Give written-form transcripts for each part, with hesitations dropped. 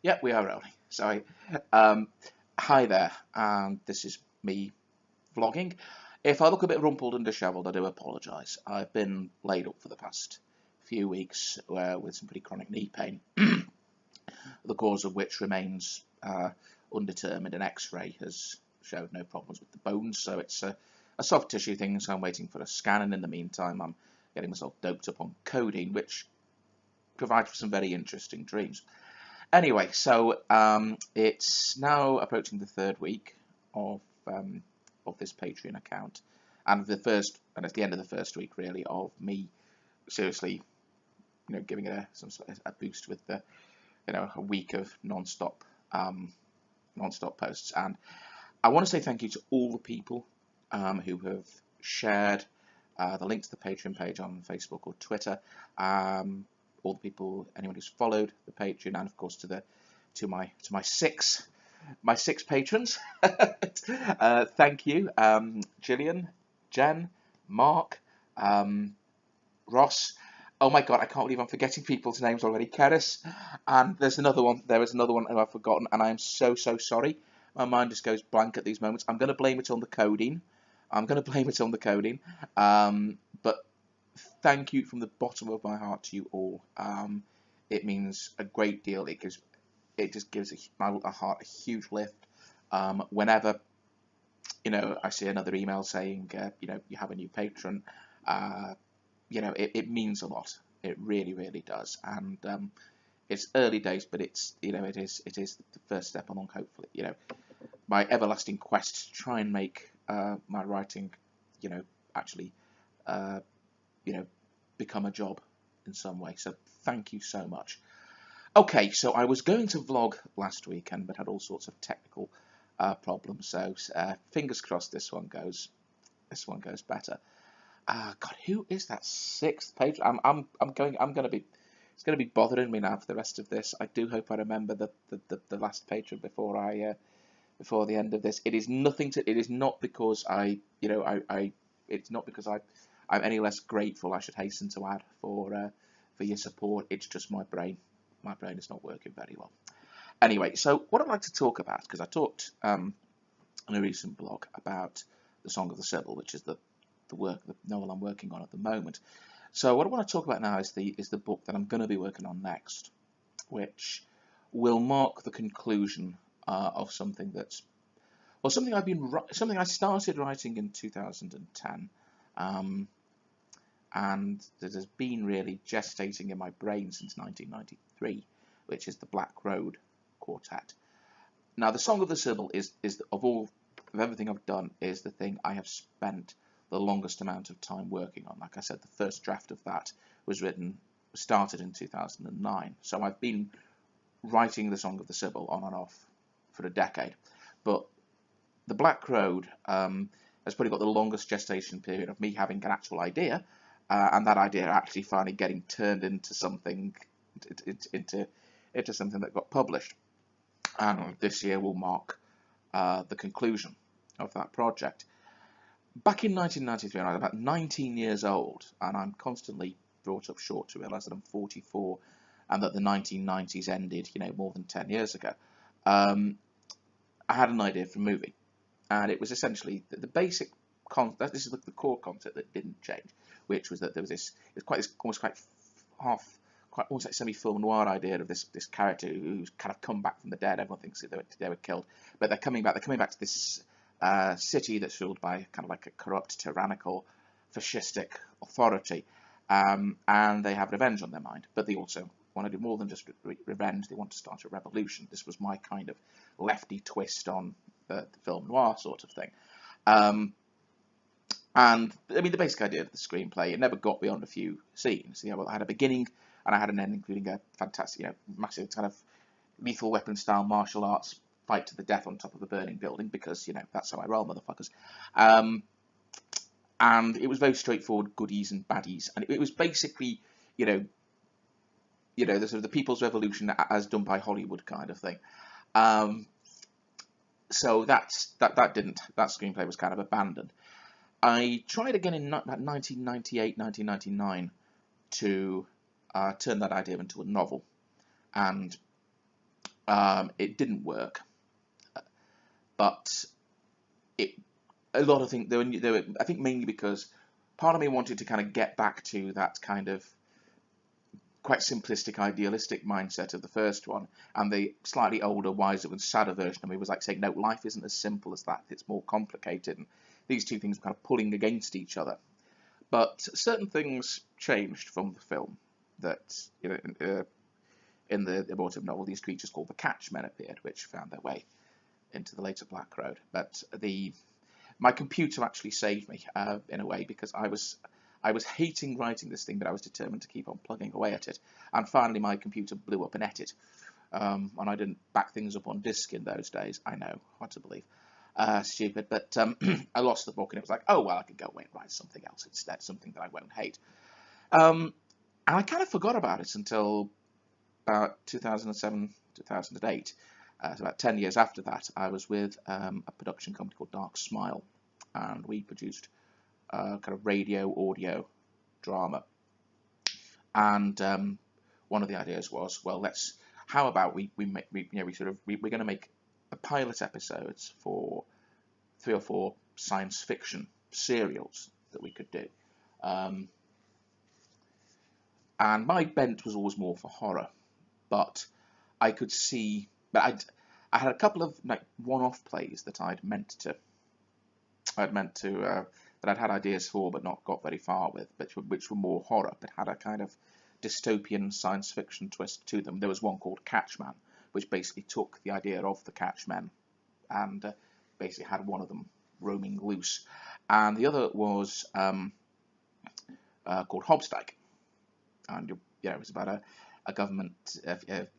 Yep, we are rolling. Sorry. Um, Hi there. This is me vlogging. If I look a bit rumpled and dishevelled, I do apologise. I've been laid up for the past few weeks with some pretty chronic knee pain, the cause of which remains undetermined. An X-ray has showed no problems with the bones, so it's a soft tissue thing. So I'm waiting for a scan, and in the meantime, I'm getting myself doped up on codeine, which provides for some very interesting dreams. Anyway, so it's now approaching the third week of this Patreon account, and it's the end of the first week really of me seriously, giving it a boost with a week of non-stop posts. And I want to say thank you to all the people who have shared the link to the Patreon page on Facebook or Twitter. All the people, anyone who's followed the Patreon, and of course to my six patrons. Thank you, Gillian, Jen, Mark, Ross. Oh my God, I can't believe I'm forgetting people's names already. Keris, and there was another one who I've forgotten, and I am so sorry. My mind just goes blank at these moments. I'm going to blame it on the codeine. But thank you from the bottom of my heart to you all. It means a great deal. It just gives my heart a huge lift. Whenever I see another email saying you have a new patron, it means a lot. It really does. And it's early days, but it is the first step along. Hopefully, my everlasting quest to try and make my writing, actually, become a job in some way. So thank you so much. Okay, so I was going to vlog last weekend, but had all sorts of technical problems. So fingers crossed this one goes better. God, who is that sixth page? It's gonna be bothering me now for the rest of this. I do hope I remember the last patron before the end of this. It is not because it's not because I'm any less grateful, I should hasten to add, for your support. It's just my brain. My brain is not working very well. Anyway, so what I'd like to talk about, because I talked in a recent blog about the Song of the Sibyl, which is the novel I'm working on at the moment. So what I want to talk about now is the book that I'm going to be working on next, which will mark the conclusion of something something I started writing in 2010, and that has been really gestating in my brain since 1993, which is the Black Road Quartet. Now, the Song of the Sibyl is of everything I've done, is the thing I have spent the longest amount of time working on. Like I said, the first draft of that started in 2009. So I've been writing the Song of the Sibyl on and off for a decade. But the Black Road has probably got the longest gestation period of me having an actual idea, and that idea actually finally getting turned into something something that got published. And this year will mark the conclusion of that project. Back in 1993, I was about 19 years old, and I'm constantly brought up short to realise that I'm 44 and that the 1990s ended, more than 10 years ago. I had an idea for a movie, and it was essentially the basic concept. This is the core concept that didn't change, which was that there was almost like semi-film noir idea of this character who's kind of come back from the dead. Everyone thinks that they were killed, but they're coming back. They're coming back to this city that's ruled by kind of like a corrupt, tyrannical, fascistic authority, and they have revenge on their mind. But they also want to do more than just revenge. They want to start a revolution. This was my kind of lefty twist on the film noir sort of thing. And I mean, the basic idea of the screenplay, it never got beyond a few scenes. I had a beginning and I had an end, including a fantastic, massive kind of lethal weapon style martial arts fight to the death on top of a burning building, because that's how I roll, motherfuckers. And it was very straightforward, goodies and baddies, and it was basically, the sort of the People's Revolution as done by Hollywood kind of thing. So that screenplay was kind of abandoned. I tried again in about 1998, 1999 to turn that idea into a novel, and It didn't work, but a lot of things. I think mainly because part of me wanted to kind of get back to that kind of quite simplistic, idealistic mindset of the first one, and the slightly older, wiser, and sadder version of me was like saying, no, life isn't as simple as that. It's more complicated, and these two things were kind of pulling against each other. But certain things changed from the film. That in the abortive novel, these creatures called the Catchmen appeared, which found their way into the later Black Road. But my computer actually saved me in a way, because I was hating writing this thing, but I was determined to keep on plugging away at it. And finally, my computer blew up and ate it. And I didn't back things up on disk in those days. I know, hard to believe. Stupid. But I lost the book, and it was like, oh, well, I could go away and write something else instead, something that I won't hate. And I kind of forgot about it until about 2007, 2008. So about 10 years after that, I was with a production company called Dark Smile, and we produced kind of radio audio drama. And one of the ideas was, well, how about we're going to make a pilot episodes for 3 or 4 science fiction serials that we could do. And my bent was always more for horror, but I could see, but I had a couple of like one-off plays that that I'd had ideas for but not got very far with, which were more horror, but had a kind of dystopian science fiction twist to them. There was one called Catchman, which basically took the idea of the Catchmen and basically had one of them roaming loose. And the other was called Hobstag, and it was about a government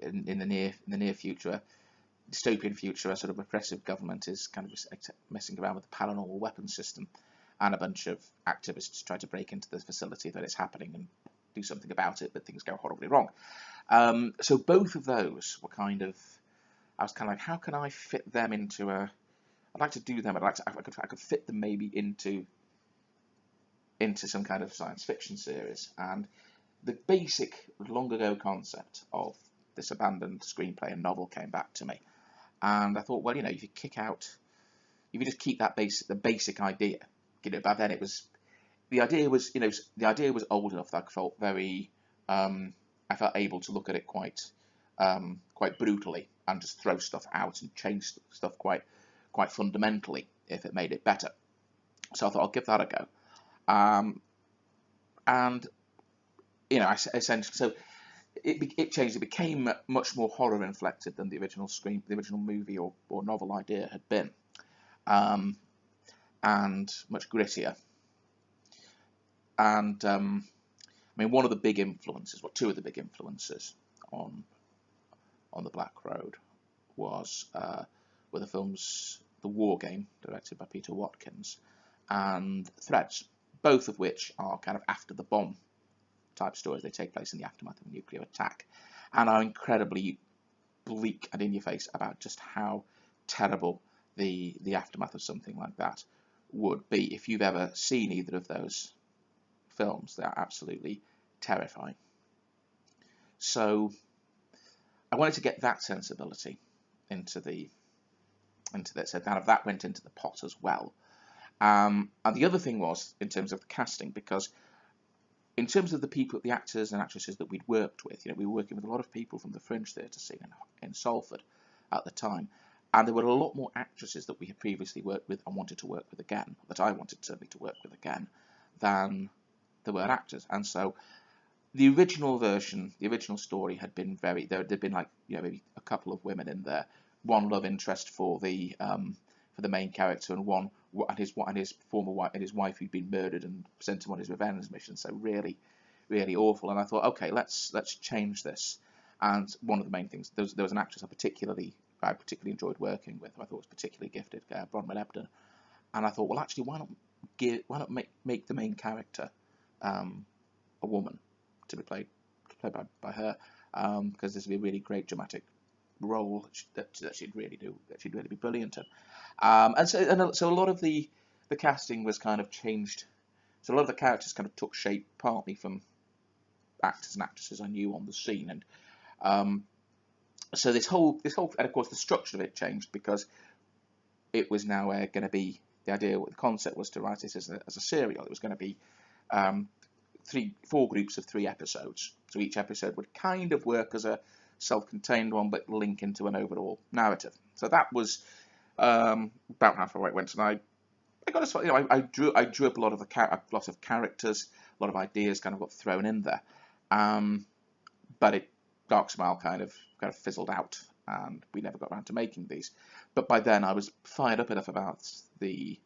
in the near future, dystopian future. A sort of repressive government is kind of messing around with the paranormal weapons system, and a bunch of activists try to break into the facility that it's happening and do something about it, but things go horribly wrong. So both of those were I was kind of like, how can I fit them into I'd like to do them, I could fit them maybe into some kind of science fiction series. And the basic, long ago concept of this abandoned screenplay and novel came back to me. And I thought, well, if you just keep the basic idea, by then the idea was old enough that I felt I felt able to look at it quite brutally and just throw stuff out and change stuff quite fundamentally if it made it better. So I thought I'll give that a go. And essentially, so it changed. It became much more horror inflected than the original movie or novel idea had been, and much grittier. And one of the big influences, two of the big influences on the Black Road were the films The War Game, directed by Peter Watkins, and Threads, both of which are kind of after the bomb type stories. They take place in the aftermath of a nuclear attack, and are incredibly bleak and in your face about just how terrible the aftermath of something like that would be. If you've ever seen either of those films, they are absolutely terrifying. So I wanted to get that sensibility into this, so that went into the pot as well. And the other thing was in terms of the casting, because in terms of the actors and actresses that we'd worked with, we were working with a lot of people from the fringe theatre scene in Salford at the time, and there were a lot more actresses that we had previously worked with and wanted to work with again, that I wanted certainly to work with again, than there were actors. And so the original version, the original story had been there'd been like maybe a couple of women in there, one love interest for the main character, and one and his former wife and his wife who'd been murdered and sent him on his revenge mission. So really, really awful. And I thought, okay, let's change this. And one of the main things, there was an actress I particularly enjoyed working with, who I thought was particularly gifted, Bronwyn Ebden. And I thought, well, actually, why not make the main character a woman to be played by her, because this would be a really great dramatic role that she'd really be brilliant in. And so a lot of the casting was kind of changed. So a lot of the characters kind of took shape partly from actors and actresses I knew on the scene, and So and of course the structure of it changed because it was now going to be the idea. The concept was to write it as a serial. It was going to be um, four groups of 3 episodes. So each episode would kind of work as a self-contained one, but link into an overall narrative. So that was about halfway it went, and I got a, I drew up a lot of characters, a lot of ideas kind of got thrown in there, but Dark Smile kind of fizzled out, and we never got around to making these. But by then I was fired up enough about the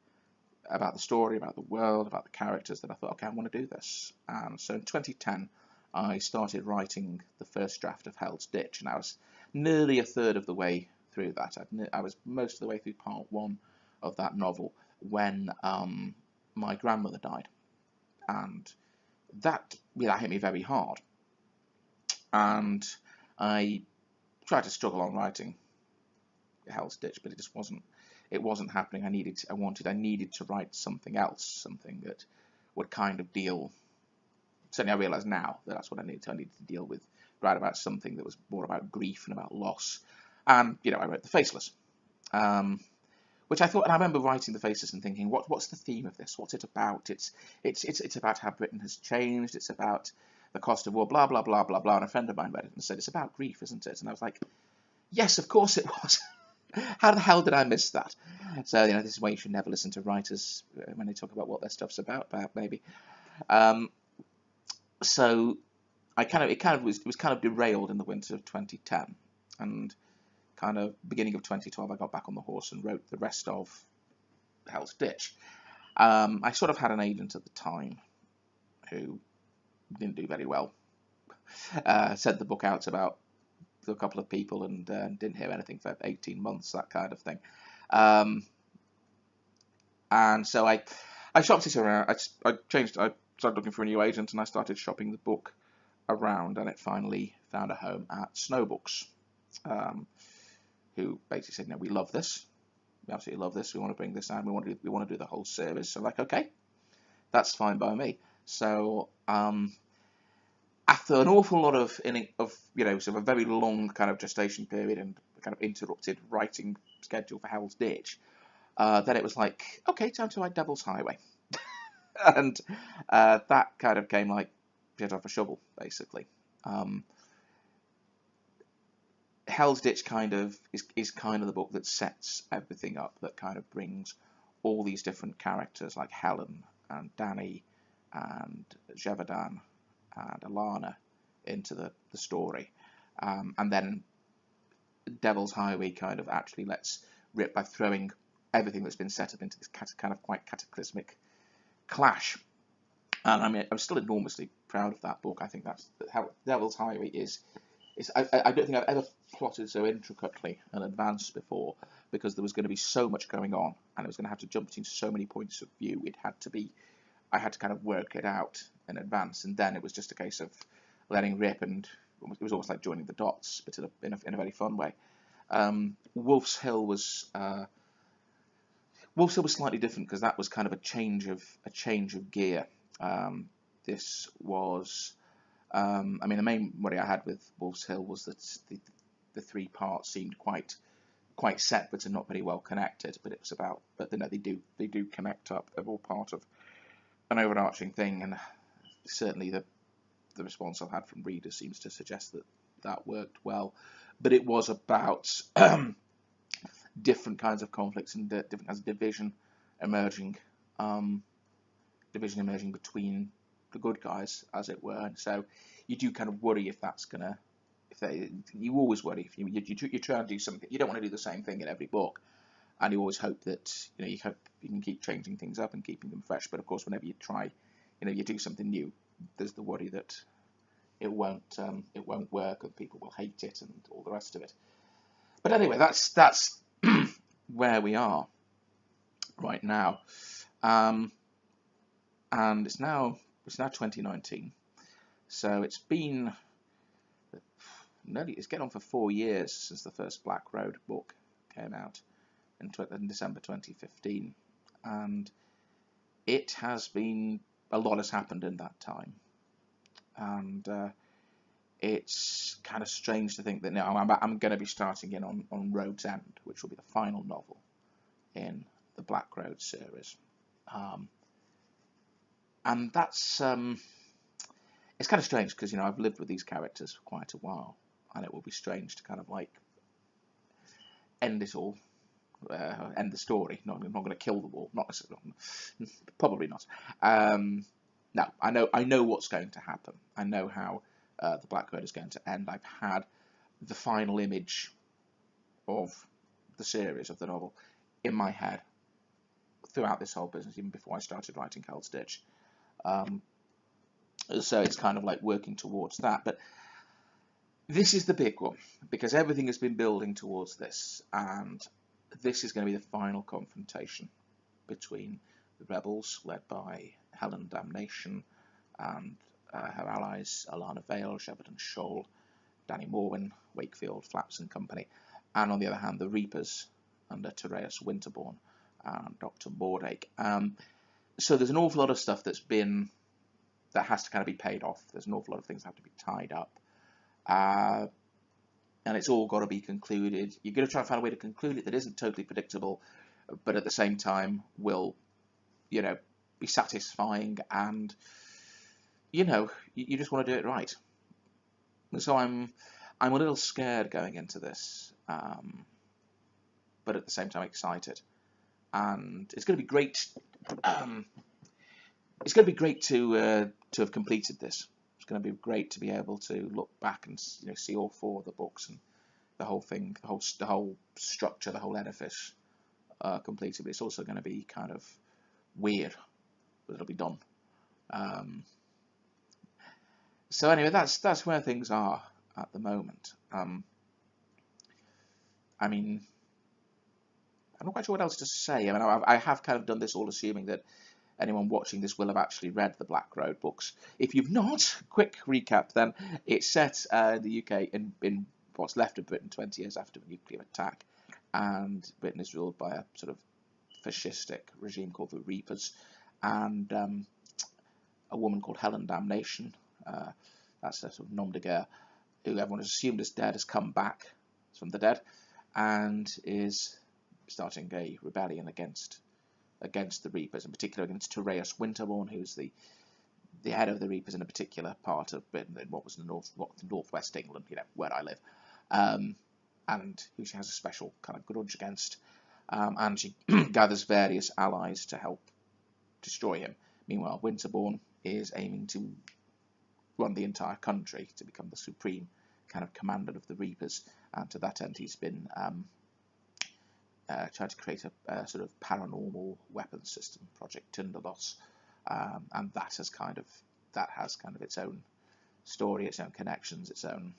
story, about the world, about the characters, that I thought, okay, I want to do this. And so in 2010, I started writing the first draft of Hell's Ditch, and I was nearly a third of the way through that. I was most of the way through part 1 of that novel when my grandmother died, and that hit me very hard. And I tried to struggle on writing Hell's Ditch, but it just wasn't happening. I needed to write something else, something that would kind of deal. Certainly, I realise now that that's what I needed. I needed to deal with, write about something that was more about grief and about loss. And I wrote The Faceless, which I thought. And I remember writing The Faceless and thinking, what's the theme of this? What's it about? It's about how Britain has changed. It's about the cost of war. Blah blah blah blah blah. And a friend of mine read it and said, it's about grief, isn't it? And I was like, yes, of course it was. How the hell did I miss that? So this is why you should never listen to writers when they talk about what their stuff's about. Maybe. So it was kind of derailed in the winter of 2010, and kind of beginning of 2012, I got back on the horse and wrote the rest of Hell's Ditch. I sort of had an agent at the time who didn't do very well. Sent the book out to about a couple of people and didn't hear anything for 18 months, that kind of thing. And so I shopped it around. I started looking for a new agent, and I started shopping the book around, and it finally found a home at Snowbooks, who basically said, "No, we love this. We absolutely love this. We want to bring this out. We want to do the whole series." So like, okay, that's fine by me. So after an awful lot of sort of a very long kind of gestation period and kind of interrupted writing schedule for Hell's Ditch, then it was like, okay, time to write Devil's Highway. And that kind of came like shit off a shovel, basically. Hell's Ditch kind of is kind of the book that sets everything up, that kind of brings all these different characters like Helen and Danny and Jevadan and Alana into the story. And then Devil's Highway kind of actually lets rip by throwing everything that's been set up into this kind of quite cataclysmic clash. And I mean, I'm still enormously proud of that book. I think that's how Devil's Highway is. I don't think I've ever plotted so intricately and advanced before, because there was going to be so much going on, and it was going to have to jump between so many points of view. I had to kind of work it out in advance, and then it was just a case of letting rip, and it was almost like joining the dots, but in a very fun way. Wolf's Hill was slightly different, because that was kind of a change of gear. This was, I mean, the main worry I had with Wolf's Hill was that the 3 parts seemed quite separate and not very well connected. But it was about, they do connect up. They're all part of an overarching thing, and certainly the response I've had from readers seems to suggest that worked well. But it was about different kinds of conflicts and different kinds of division emerging between the good guys, as it were. And so you do kind of worry you always worry if you try and do something. You don't want to do the same thing in every book, and you always hope that you can keep changing things up and keeping them fresh. But of course, whenever you try, you do something new, there's the worry that it won't work, and people will hate it, and all the rest of it. But anyway, that's where we are right now, and it's now 2019, so it's been it's getting on for 4 years since the first Black Road book came out in December 2015, and a lot has happened in that time, and it's kind of strange to think that now I'm going to be starting in on Road's End, which will be the final novel in the Black Road series. And that's it's kind of strange because, I've lived with these characters for quite a while, and it will be strange to kind of like end it all, end the story. No, I'm not going to kill them all, not necessarily, probably not. No, I know what's going to happen. I know how the Black Road is going to end. I've had the final image of the series, of the novel, in my head throughout this whole business, even before I started writing Hell's Ditch. So it's kind of like working towards that. But this is the big one, because everything has been building towards this, and this is going to be the final confrontation between the rebels, led by Helen Damnation and her allies Alana Vale, Shepard Shoal, Danny Morwin, Wakefield, Flaps and company, and on the other hand the Reapers under Tereus Winterbourne and Dr. Mordache. So there's an awful lot of stuff that has to kind of be paid off. There's an awful lot of things that have to be tied up. And it's all got to be concluded. You're going to try and find a way to conclude it that isn't totally predictable, but at the same time will, be satisfying, and, you just want to do it right. So I'm a little scared going into this, but at the same time excited. And it's going to be great. It's going to be great to have completed this. It's going to be great to be able to look back and see all 4 of the books and the whole thing, the whole structure, the whole edifice completed. But it's also going to be kind of weird, but it'll be done. So anyway, that's where things are at the moment. I mean, I'm not quite sure what else to say. I mean, I have kind of done this all assuming that anyone watching this will have actually read the Black Road books. If you've not, quick recap then. It's set in the UK in what's left of Britain 20 years after a nuclear attack, and Britain is ruled by a sort of fascistic regime called the Reapers, and a woman called Helen Damnation, that's a sort of nom de guerre, who everyone has assumed is dead, has come back from the dead, and is starting a rebellion against the Reapers, in particular against Tereus Winterbourne, who's the head of the Reapers in a particular part of Britain, in what was northwest England, where I live, and who she has a special kind of grudge against, and she gathers various allies to help destroy him. Meanwhile, Winterbourne is aiming to run the entire country, to become the supreme kind of commander of the Reapers, and to that end he's been tried to create a sort of paranormal weapons system, Project Tinderloss, and that has kind of its own story, its own connections, its own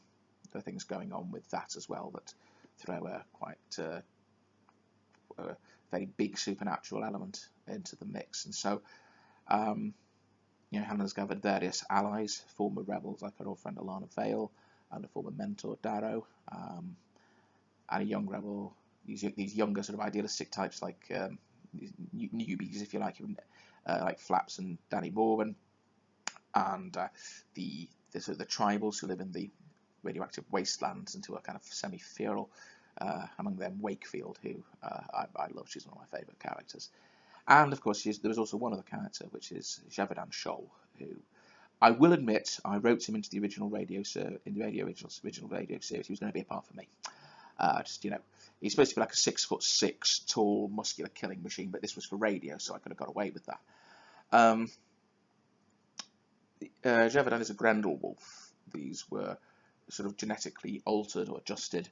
things going on with that as well, that throw a quite a very big supernatural element into the mix. And so Helen's gathered various allies, former rebels like her old friend Alana Vale, and a former mentor Darrow, and a young rebel. These younger sort of idealistic types like newbies, if you like Flaps and Danny Morwin, and the sort of the tribals who live in the radioactive wastelands and who are kind of semi-feral. Among them Wakefield, who I love. She's one of my favourite characters. And of course, there was also one other character, which is Shepard Shoal, who I will admit I wrote him into the original radio series. He was going to be a part for me. He's supposed to be like a 6'6" tall, muscular killing machine, but this was for radio, so I could have got away with that. Jevadan is a Grendel wolf. These were sort of genetically altered or adjusted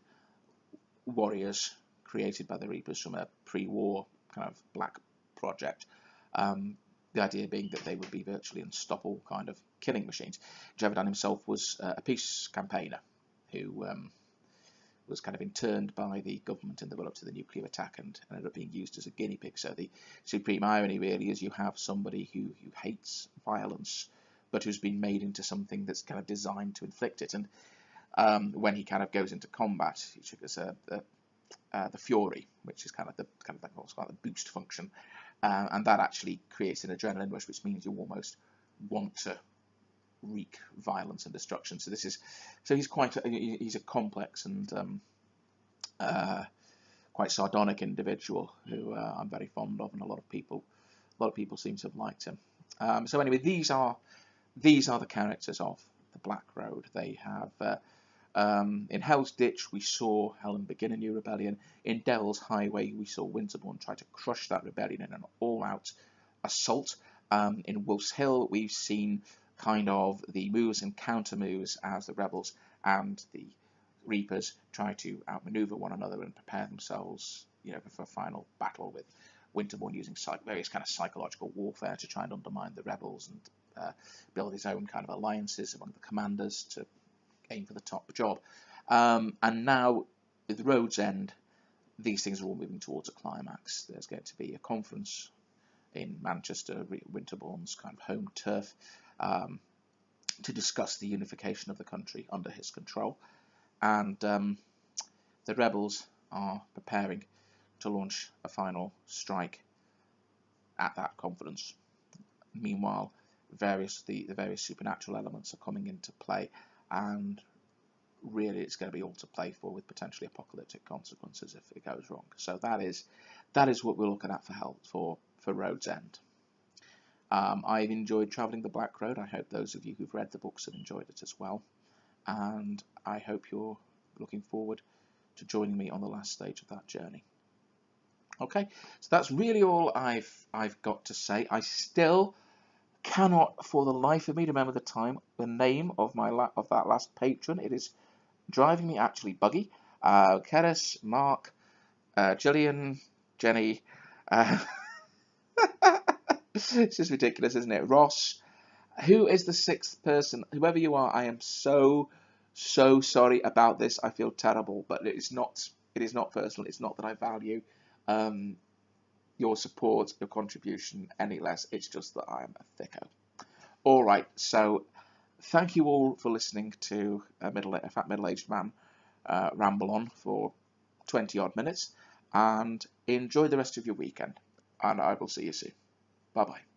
warriors created by the Reapers from a pre-war kind of black project. The idea being that they would be virtually unstoppable kind of killing machines. Jevadan himself was a peace campaigner who was kind of interned by the government in the run-up to the nuclear attack and ended up being used as a guinea pig. So the supreme irony really is you have somebody who hates violence, but who's been made into something that's kind of designed to inflict it. And when he kind of goes into combat, he triggers the Fury, which is kind of what's called the boost function, and that actually creates an adrenaline rush, which means you almost want to wreak violence and destruction. So he's he's a complex and quite sardonic individual who I'm very fond of, and a lot of people seem to have liked him. So anyway, these are the characters of the Black Road. They have in Hell's Ditch we saw Helen begin a new rebellion. In Devil's Highway we saw Winterborne try to crush that rebellion in an all-out assault. In Wolf's Hill we've seen kind of the moves and counter moves as the rebels and the Reapers try to outmaneuver one another and prepare themselves, for a final battle, with Winterborne using various kind of psychological warfare to try and undermine the rebels and build his own kind of alliances among the commanders to aim for the top job. And now, with Road's End, these things are all moving towards a climax. There's going to be a conference in Manchester, Winterborne's kind of home turf, to discuss the unification of the country under his control. And the rebels are preparing to launch a final strike at that conference. Meanwhile, the various supernatural elements are coming into play, and really it's going to be all to play for, with potentially apocalyptic consequences if it goes wrong. So that is what we're looking at for Road's End. I've enjoyed travelling the Black Road. I hope those of you who've read the books have enjoyed it as well. And I hope you're looking forward to joining me on the last stage of that journey. Okay, so that's really all I've got to say. I still cannot, for the life of me, remember the name of that last patron. It is driving me actually buggy. Keres, Mark, Gillian, Jenny. It's just ridiculous, isn't it? Ross. Who is the sixth person? Whoever you are, I am so sorry about this. I feel terrible, but it is not personal. It's not that I value your support, your contribution any less. It's just that I am a thicko. All right, so thank you all for listening to a fat middle-aged man ramble on for 20 odd minutes, and enjoy the rest of your weekend. And I will see you soon. Bye bye.